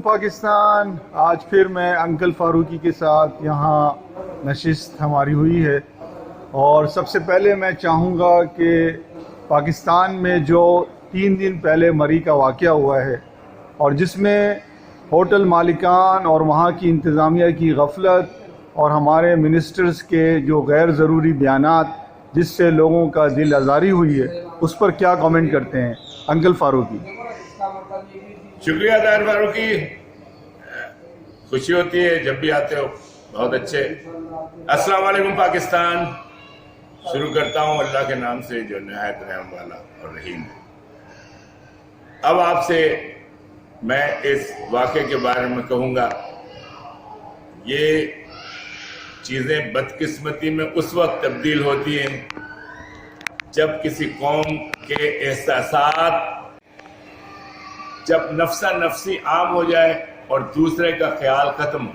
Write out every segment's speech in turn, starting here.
پاکستان، آج پھر میں انکل فاروقی کے ساتھ یہاں نشست ہماری ہوئی ہے، اور سب سے پہلے میں چاہوں گا کہ پاکستان میں جو 3 دن پہلے مری کا واقعہ ہوا ہے اور جس میں ہوٹل مالکان اور وہاں کی انتظامیہ کی غفلت اور ہمارے منسٹرز کے جو غیر ضروری بیانات جس سے لوگوں کا دل آزاری ہوئی ہے، اس پر کیا کامنٹ کرتے ہیں انکل فاروقی؟ شکریہ طاہر فاروقی، خوشی ہوتی ہے جب بھی آتے ہو، بہت اچھے۔ السلام علیکم پاکستان۔ شروع کرتا ہوں اللہ کے نام سے جو نہایت رحم والا اور رحیم ہے۔ اب آپ سے میں اس واقعے کے بارے میں کہوں گا، یہ چیزیں بدقسمتی میں اس وقت تبدیل ہوتی ہیں جب کسی قوم کے احساسات جب نفسا نفسی عام ہو جائے اور دوسرے کا خیال ختم ہو۔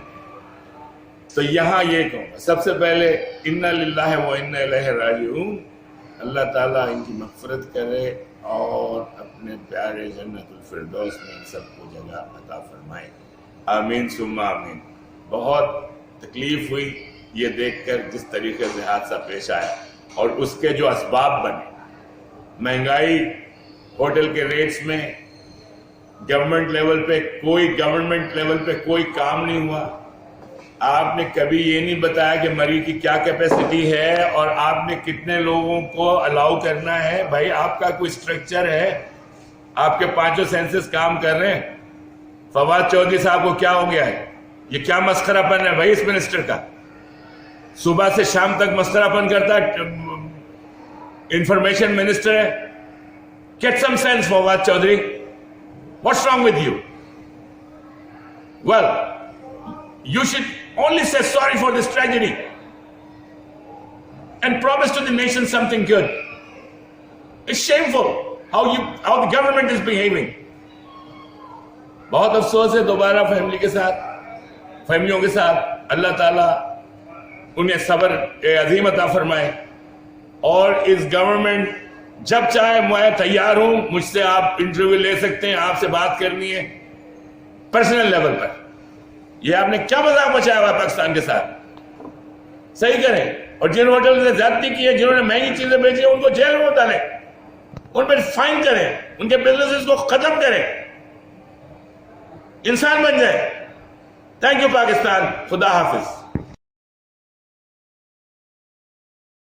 تو یہاں یہ کہوں گا، سب سے پہلے انا للہ و انا الیہ راجعون، اللہ تعالیٰ ان کی مغفرت کرے اور اپنے پیارے جنت الفردوس میں ان سب کو جگہ عطا فرمائے، آمین ثم آمین۔ بہت تکلیف ہوئی یہ دیکھ کر جس طریقے سے حادثہ پیش آیا اور اس کے جو اسباب بنے، مہنگائی، ہوٹل کے ریٹس میں، گورنمنٹ لیول پہ کوئی کام نہیں ہوا۔ آپ نے کبھی یہ نہیں بتایا کہ مری کی کیا کیپیسٹی ہے اور آپ نے کتنے لوگوں کو الاؤ کرنا ہے۔ بھائی آپ کا کوئی سٹرکچر ہے، آپ کے 5 سینسز کام کر رہے ہیں۔ فواد چودھری صاحب کو کیا ہو گیا ہے؟ یہ کیا مسخرہ پن ہے بھائی اس منسٹر کا؟ صبح سے شام تک مسخرہ پن کرتا ہے، انفارمیشن منسٹر ہے۔ Get some sense Fawad Chaudhry, what's wrong with you? Well, you should only say sorry for this tragedy and promise to the nation something good. It's shameful how the government is behaving. بہت افسوس ہے، دوبارہ فیملیوں کے ساتھ اللہ تعالیٰ انہیں صبر عظیم عطا فرمائے، اور اس گورنمنٹ جب چاہے میں تیار ہوں، مجھ سے آپ انٹرویو لے سکتے ہیں، آپ سے بات کرنی ہے پرسنل لیول پر۔ یہ آپ نے کیا مذاق مچایا ہوا پاکستان کے ساتھ؟ صحیح کریں، اور جن ہوٹل سے زیادتی کی ہے، جنہوں نے مہنگی چیزیں بیچی ہیں، ان کو جیل میں ڈالیں، ان پر فائن کریں، ان کے بزنس کو ختم کریں، انسان بن جائے۔ تھینک یو پاکستان، خدا حافظ۔